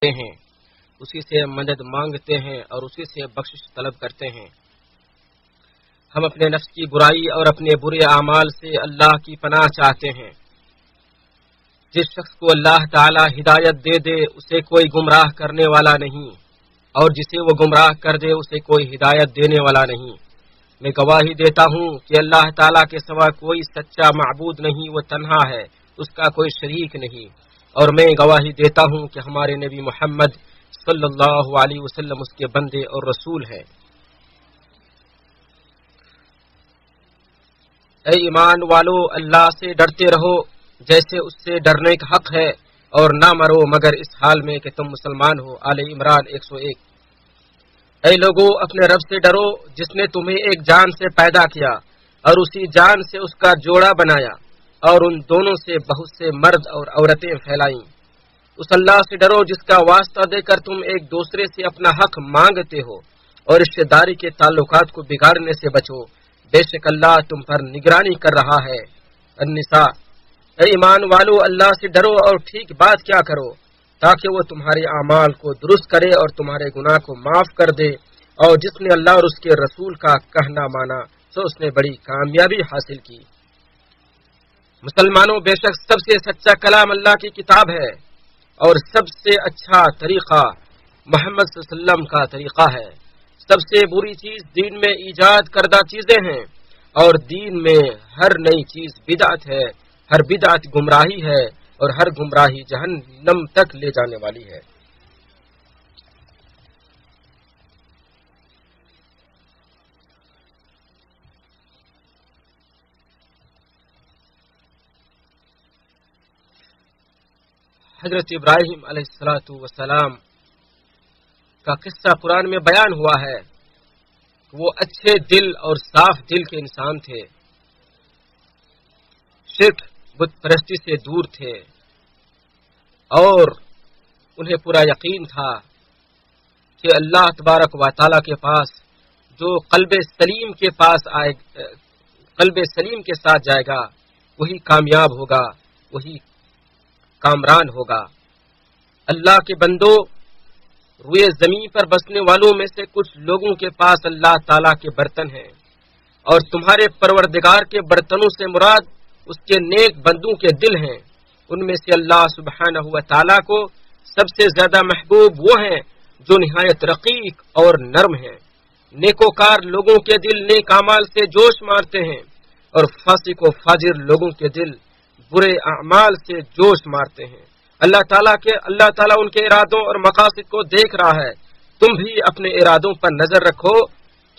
ہیں، اسی سے مدد مانگتے ہیں اور اسی سے بخشش طلب کرتے ہیں۔ ہم اپنے نفس کی برائی اور اپنے برے اعمال سے اللہ کی پناہ چاہتے ہیں۔ جس شخص کو اللہ تعالی ہدایت دے دے اسے کوئی گمراہ کرنے والا نہیں، اور جسے وہ گمراہ کر دے اسے کوئی ہدایت دینے والا نہیں۔ میں گواہی دیتا ہوں کہ اللہ تعالیٰ کے سوا کوئی سچا معبود نہیں، وہ تنہا ہے، اس کا کوئی شریک نہیں، اور میں گواہی دیتا ہوں کہ ہمارے نبی محمد صلی اللہ علیہ وسلم اس کے بندے اور رسول ہیں۔ اے ایمان والو، اللہ سے ڈرتے رہو جیسے اس سے ڈرنے کا حق ہے، اور نہ مرو مگر اس حال میں کہ تم مسلمان ہو۔ آل عمران 101۔ اے لوگو، اپنے رب سے ڈرو جس نے تمہیں ایک جان سے پیدا کیا اور اسی جان سے اس کا جوڑا بنایا، اور ان دونوں سے بہت سے مرد اور عورتیں پھیلائیں۔ اس اللہ سے ڈرو جس کا واسطہ دے کر تم ایک دوسرے سے اپنا حق مانگتے ہو، اور رشتہ داری کے تعلقات کو بگاڑنے سے بچو، بے شک اللہ تم پر نگرانی کر رہا ہے۔ النساء۔ اے ایمان والو، اللہ سے ڈرو اور ٹھیک بات کیا کرو، تاکہ وہ تمہارے اعمال کو درست کرے اور تمہارے گناہ کو معاف کر دے، اور جس نے اللہ اور اس کے رسول کا کہنا مانا سو اس نے بڑی کامیابی حاصل کی۔ مسلمانوں، بے شک سب سے سچا کلام اللہ کی کتاب ہے، اور سب سے اچھا طریقہ محمد صلی اللہ علیہ وسلم کا طریقہ ہے۔ سب سے بری چیز دین میں ایجاد کردہ چیزیں ہیں، اور دین میں ہر نئی چیز بدعت ہے، ہر بدعت گمراہی ہے، اور ہر گمراہی جہنم تک لے جانے والی ہے۔ حضرت ابراہیم علیہ السلام کا قصہ قرآن میں بیان ہوا ہے۔ وہ اچھے دل اور صاف دل کے انسان تھے، شرک بت پرستی سے دور تھے، اور انہیں پورا یقین تھا کہ اللہ تبارک و تعالیٰ کے پاس جو قلب سلیم کے ساتھ جائے گا وہی کامیاب ہوگا، وہی کامران ہوگا۔ اللہ کے بندو، روئے زمین پر بسنے والوں میں سے کچھ لوگوں کے پاس اللہ تعالیٰ کے برتن ہیں، اور تمہارے پروردگار کے برتنوں سے مراد اس کے نیک بندوں کے دل ہیں۔ ان میں سے اللہ سبحانہ و تعالیٰ کو سب سے زیادہ محبوب وہ ہیں جو نہایت رقیق اور نرم ہیں۔ نیکوکار لوگوں کے دل نیک اعمال سے جوش مارتے ہیں، اور فاسق و فاجر لوگوں کے دل برے اعمال سے جوش مارتے ہیں۔ اللہ تعالیٰ ان کے ارادوں اور مقاصد کو دیکھ رہا ہے۔ تم بھی اپنے ارادوں پر نظر رکھو،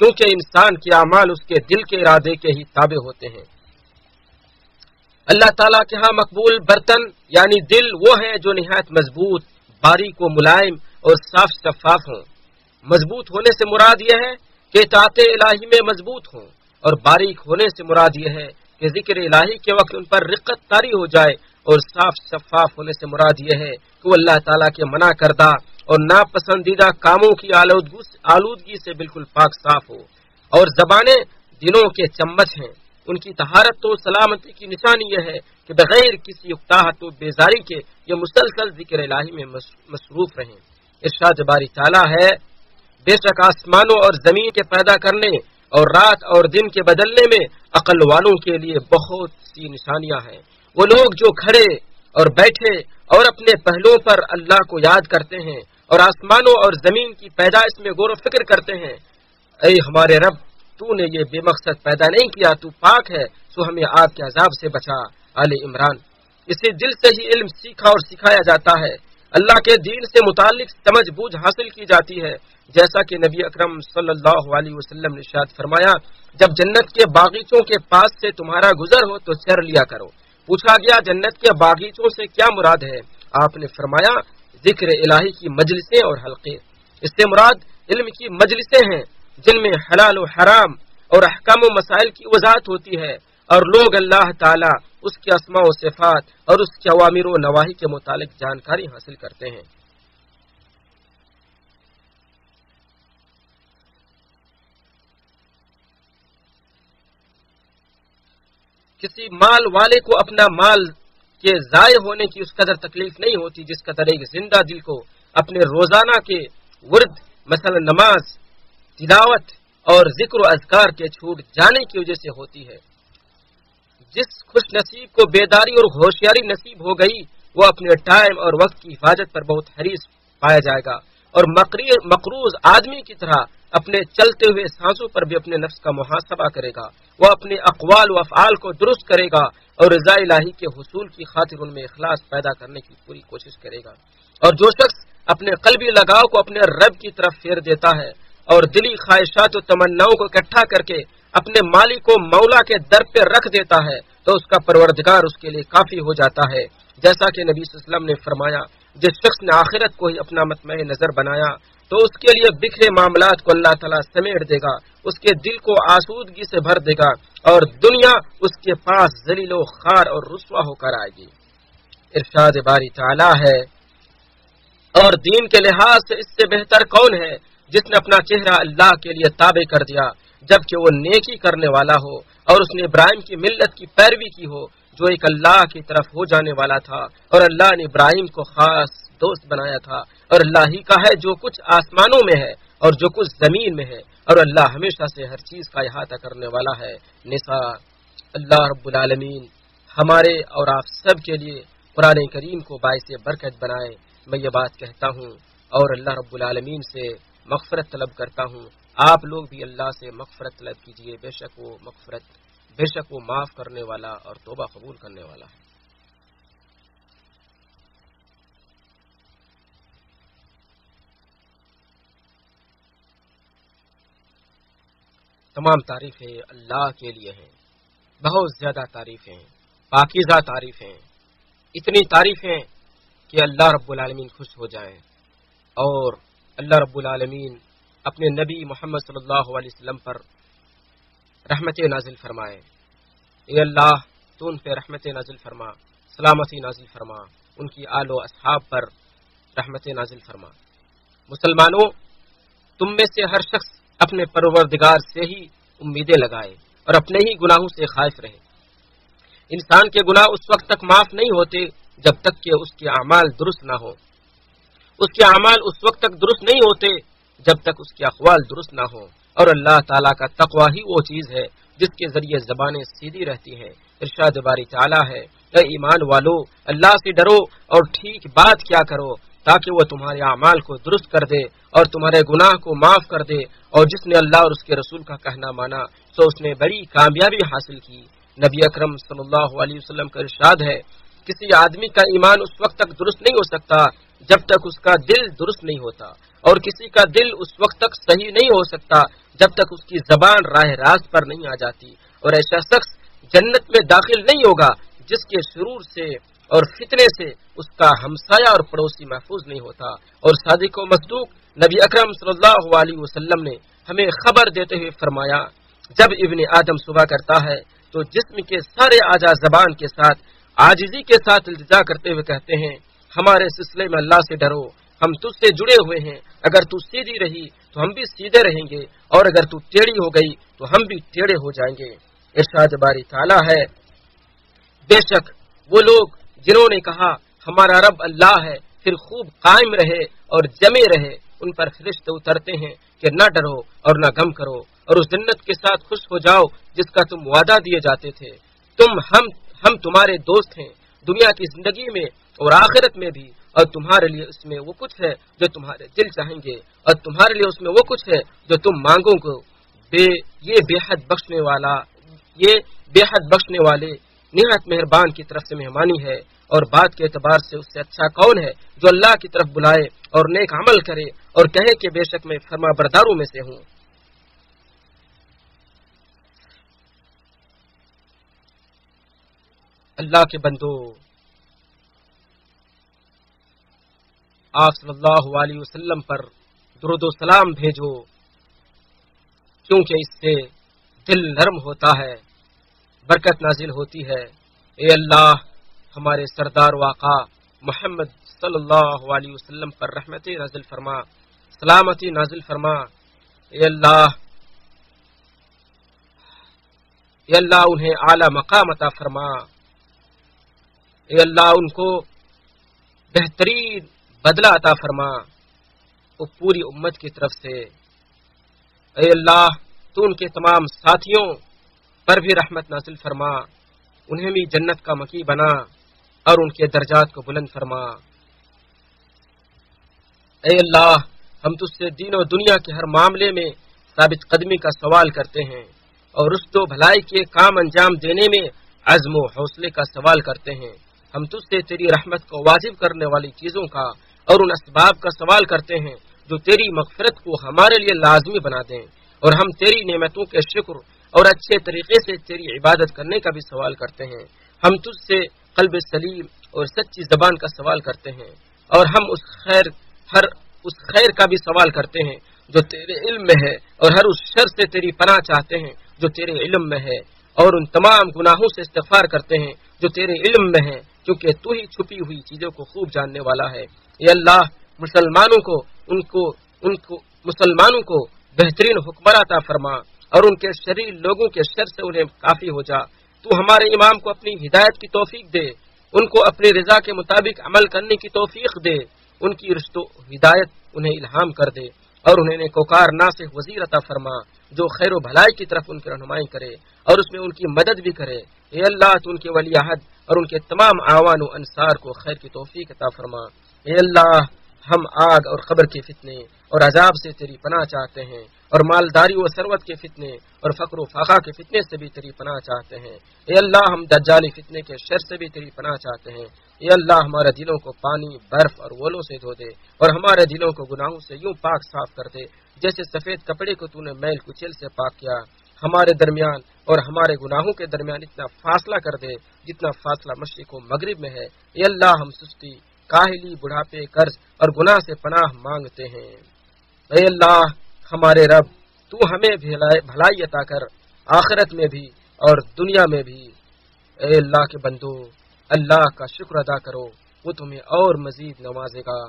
کیونکہ انسان کے اعمال اس کے دل کے ارادے کے ہی تابع ہوتے ہیں۔ اللہ تعالیٰ کے ہاں مقبول برتن یعنی دل وہ ہیں جو نہایت مضبوط، باریک و ملائم اور صاف شفاف ہوں۔ مضبوط ہونے سے مراد یہ ہے کہ اطاعت الہی میں مضبوط ہوں، اور باریک ہونے سے مراد یہ ہے کہ ذکر الہی کے وقت ان پر رقت طاری ہو جائے، اور صاف شفاف ہونے سے مراد یہ ہے کہ وہ اللہ تعالیٰ کے منع کردہ اور ناپسندیدہ کاموں کی آلودگی سے بالکل پاک صاف ہو۔ اور زبانیں دلوں کے چمچ ہیں، ان کی طہارت تو سلامتی کی نشانی یہ ہے کہ بغیر کسی اکتاہٹ و بیزاری کے یہ مسلسل ذکر الہی میں مصروف رہیں۔ ارشاد باری تعالیٰ ہے، بے شک آسمانوں اور زمین کے پیدا کرنے اور رات اور دن کے بدلنے میں عقل والوں کے لیے بہت سی نشانیاں ہیں۔ وہ لوگ جو کھڑے اور بیٹھے اور اپنے پہلوؤں پر اللہ کو یاد کرتے ہیں، اور آسمانوں اور زمین کی پیدائش میں غور و فکر کرتے ہیں۔ اے ہمارے رب، تو نے یہ بے مقصد پیدا نہیں کیا، تو پاک ہے، سو ہمیں آگ کے عذاب سے بچا۔ آل عمران۔ اسی دل سے ہی علم سیکھا اور سکھایا جاتا ہے، اللہ کے دین سے متعلق سمجھ بوجھ حاصل کی جاتی ہے، جیسا کہ نبی اکرم صلی اللہ علیہ وسلم نے ارشاد فرمایا، جب جنت کے باغیچوں کے پاس سے تمہارا گزر ہو تو سیر لیا کرو۔ پوچھا گیا جنت کے باغیچوں سے کیا مراد ہے؟ آپ نے فرمایا ذکر الہی کی مجلسیں اور حلقے۔ اس سے مراد علم کی مجلسیں ہیں جن میں حلال و حرام اور احکام و مسائل کی وضاحت ہوتی ہے، اور لوگ اللہ تعالیٰ، اس کے اسماء و صفات اور اس کے اوامر و نواہی کے متعلق جانکاری حاصل کرتے ہیں۔ کسی مال والے کو اپنا مال کے ضائع ہونے کی اس قدر تکلیف نہیں ہوتی جس قدر ایک زندہ دل کو اپنے روزانہ کے ورد مثلا نماز، تلاوت اور ذکر و اذکار کے چھوٹ جانے کی وجہ سے ہوتی ہے۔ جس خوش نصیب کو بیداری اور ہوشیاری نصیب ہو گئی وہ اپنے ٹائم اور وقت کی حفاظت پر بہت حریص پایا جائے گا، اور مقروض آدمی کی طرح اپنے چلتے ہوئے سانسوں پر بھی اپنے نفس کا محاسبہ کرے گا۔ وہ اپنے اقوال و افعال کو درست کرے گا اور رضا الہی کے حصول کی خاطر ان میں اخلاص پیدا کرنے کی پوری کوشش کرے گا۔ اور جو شخص اپنے قلبی لگاؤ کو اپنے رب کی طرف پھیر دیتا ہے اور دلی خواہشات و تمناؤں کو اکٹھا کر کے اپنے مالک کو مولا کے در پہ رکھ دیتا ہے تو اس کا پروردگار اس کے لیے کافی ہو جاتا ہے، جیسا کہ نبی صلی اللہ علیہ وسلم نے فرمایا، جس شخص نے آخرت کو ہی اپنا مطمع نظر بنایا تو اس کے لیے بکھرے معاملات کو اللہ تعالیٰ سمیٹ دے گا، اس کے دل کو آسودگی سے بھر دے گا اور دنیا اس کے پاس ذلیل و خوار اور رسوا ہو کر آئے گی۔ ارشاد باری تعالیٰ ہے، اور دین کے لحاظ سے اس سے بہتر کون ہے جس نے اپنا چہرہ اللہ کے لیے تابع کر دیا جبکہ وہ نیکی کرنے والا ہو، اور اس نے ابراہیم کی ملت کی پیروی کی ہو جو ایک اللہ کی طرف ہو جانے والا تھا، اور اللہ نے ابراہیم کو خاص دوست بنایا تھا، اور اللہ ہی کا ہے جو کچھ آسمانوں میں ہے اور جو کچھ زمین میں ہے، اور اللہ ہمیشہ سے ہر چیز کا احاطہ کرنے والا ہے۔ نساء۔ اللہ رب العالمین ہمارے اور آپ سب کے لیے قرآن کریم کو باعث برکت بنائے۔ میں یہ بات کہتا ہوں اور اللہ رب العالمین سے مغفرت طلب کرتا ہوں، آپ لوگ بھی اللہ سے مغفرت طلب کیجئے، بے شک وہ معاف کرنے والا اور توبہ قبول کرنے والا ہے۔ تمام تعریفیں اللہ کے لیے ہیں، بہت زیادہ تعریفیں، پاکیزہ تعریفیں، اتنی تعریفیں کہ اللہ رب العالمین خوش ہو جائیں، اور اللہ رب العالمین اپنے نبی محمد صلی اللہ علیہ وسلم پر رحمت نازل فرمائے۔ اے اللہ تو ان پہ رحمت نازل فرما، سلامتی نازل فرما، ان کی آل و اصحاب پر رحمت نازل فرما۔ مسلمانوں، تم میں سے ہر شخص اپنے پروردگار سے ہی امیدیں لگائے اور اپنے ہی گناہوں سے خائف رہے۔ انسان کے گناہ اس وقت تک معاف نہیں ہوتے جب تک کہ اس کے اعمال درست نہ ہوں، اس کے اعمال اس وقت تک درست نہیں ہوتے جب تک اس کے اقوال درست نہ ہوں، اور اللہ تعالیٰ کا تقوی ہی وہ چیز ہے جس کے ذریعے زبانیں سیدھی رہتی ہیں۔ ارشاد باری تعالیٰ ہے، اے ایمان والو، اللہ سے ڈرو اور ٹھیک بات کیا کرو تاکہ وہ تمہارے اعمال کو درست کر دے اور تمہارے گناہ کو معاف کر دے، اور جس نے اللہ اور اس کے رسول کا کہنا مانا تو اس نے بڑی کامیابی حاصل کی۔ نبی اکرم صلی اللہ علیہ وسلم کا ارشاد ہے، کسی آدمی کا ایمان اس وقت تک درست نہیں ہو سکتا جب تک اس کا دل درست نہیں ہوتا، اور کسی کا دل اس وقت تک صحیح نہیں ہو سکتا جب تک اس کی زبان راہ راست پر نہیں آ جاتی، اور ایسا شخص جنت میں داخل نہیں ہوگا جس کے شرور سے اور فتنے سے اس کا ہمسایہ اور پڑوسی محفوظ نہیں ہوتا۔ اور صادق و مصدوق نبی اکرم صلی اللہ علیہ وسلم نے ہمیں خبر دیتے ہوئے فرمایا، جب ابن آدم صبح کرتا ہے تو جسم کے سارے اعضاء زبان کے ساتھ عاجزی کے ساتھ التجا کرتے ہوئے کہتے ہیں، ہمارے سلسلے میں اللہ سے ڈرو، ہم تجھ سے جڑے ہوئے ہیں، اگر تو سیدھی رہی تو ہم بھی سیدھے رہیں گے، اور اگر تو ٹیڑھی ہو گئی تو ہم بھی ٹیڑھے ہو جائیں گے۔ ارشاد باری تعالیٰ ہے، بے شک وہ لوگ جنہوں نے کہا ہمارا رب اللہ ہے پھر خوب قائم رہے اور جمے رہے، ان پر فرشتے اترتے ہیں کہ نہ ڈرو اور نہ غم کرو، اور اس جنت کے ساتھ خوش ہو جاؤ جس کا تم وعدہ دیے جاتے تھے، ہم تمہارے دوست ہیں دنیا کی زندگی میں اور آخرت میں بھی، اور تمہارے لیے اس میں وہ کچھ ہے جو تمہارے دل چاہیں گے، اور تمہارے لیے اس میں وہ کچھ ہے جو تم مانگو گے۔ یہ بے حد بخشنے والے نہایت مہربان کی طرف سے مہمانی ہے، اور بات کے اعتبار سے اس سے اچھا کون ہے جو اللہ کی طرف بلائے اور نیک عمل کرے اور کہے کہ بے شک میں فرما برداروں میں سے ہوں۔ اللہ کے بندو، آپ صلی اللہ علیہ وسلم پر درود و سلام بھیجو، کیونکہ اس سے دل نرم ہوتا ہے، برکت نازل ہوتی ہے۔ اے اللہ ہمارے سردار واقع محمد صلی اللہ علیہ وسلم پر رحمت نازل فرما، سلامتی نازل فرما۔ اے اللہ انہیں اعلی مقام عطا فرما۔ اے اللہ ان کو بہترین بدلہ عطا فرما۔ پوری امت کی طرف سے۔ اے اللہ تو ان کے تمام ساتھیوں پر بھی رحمت نازل فرما، انہیں بھی جنت کا مکی بنا اور ان کے درجات کو بلند فرما۔ اے اللہ ہم تجھ سے دین و دنیا کے ہر معاملے میں ثابت قدمی کا سوال کرتے ہیں اور رشد و بھلائی کے کام انجام دینے میں عزم و حوصلے کا سوال کرتے ہیں۔ ہم تجھ سے تیری رحمت کو واجب کرنے والی چیزوں کا اور ان اسباب کا سوال کرتے ہیں جو تیری مغفرت کو ہمارے لیے لازمی بنا دیں، اور ہم تیری نعمتوں کے شکر اور اچھے طریقے سے تیری عبادت کرنے کا بھی سوال کرتے ہیں۔ ہم تجھ سے قلب سلیم اور سچی زبان کا سوال کرتے ہیں، اور ہم اس خیر کا بھی سوال کرتے ہیں جو تیرے علم میں ہے، اور ہر اس شر سے تیری پناہ چاہتے ہیں جو تیرے علم میں ہے، اور ان تمام گناہوں سے استغفار کرتے ہیں جو تیرے علم میں ہے، کیونکہ تو ہی چھپی ہوئی چیزوں کو خوب جاننے والا ہے۔ اے اللہ مسلمانوں کو بہترین حکمراں عطا فرما اور ان کے شریر لوگوں کے شر سے انہیں کافی ہو جا۔ تو ہمارے امام کو اپنی ہدایت کی توفیق دے، ان کو اپنی رضا کے مطابق عمل کرنے کی توفیق دے، ان کی رشد و ہدایت انہیں الہام کر دے، اور انہیں نیکوکار ناصح وزیر عطا فرما جو خیر و بھلائی کی طرف ان کی رہنمائی کرے اور اس میں ان کی مدد بھی کرے۔ اے اللہ تو ان کے ولی عہد اور ان کے تمام اعوان و انصار کو خیر کی توفیق عطا فرما۔ اے اللہ ہم آگ اور قبر کے فتنے اور عذاب سے تیری پناہ چاہتے ہیں، اور مالداری و ثروت کے فتنے اور فقر و فاقہ کے فتنے سے بھی تیری پناہ چاہتے ہیں۔ اے اللہ ہم دجالی فتنے کے شر سے بھی تیری پناہ چاہتے ہیں۔ اے اللہ ہمارے دلوں کو پانی، برف اور اولوں سے دھو دے، اور ہمارے دلوں کو گناہوں سے یوں پاک صاف کر دے جیسے سفید کپڑے کو تو نے میل کچیل سے پاک کیا۔ ہمارے درمیان اور ہمارے گناہوں کے درمیان اتنا فاصلہ کر دے جتنا فاصلہ مشرق و مغرب میں ہے۔ اے اللہ ہم سستی، کاہلی، بڑھاپے، قرض اور گناہ سے پناہ مانگتے ہیں۔ اے اللہ ہمارے رب تو ہمیں بھلائی عطا کر، آخرت میں بھی اور دنیا میں بھی۔ اے اللہ کے بندو اللہ کا شکر ادا کرو، وہ تمہیں اور مزید نوازے گا۔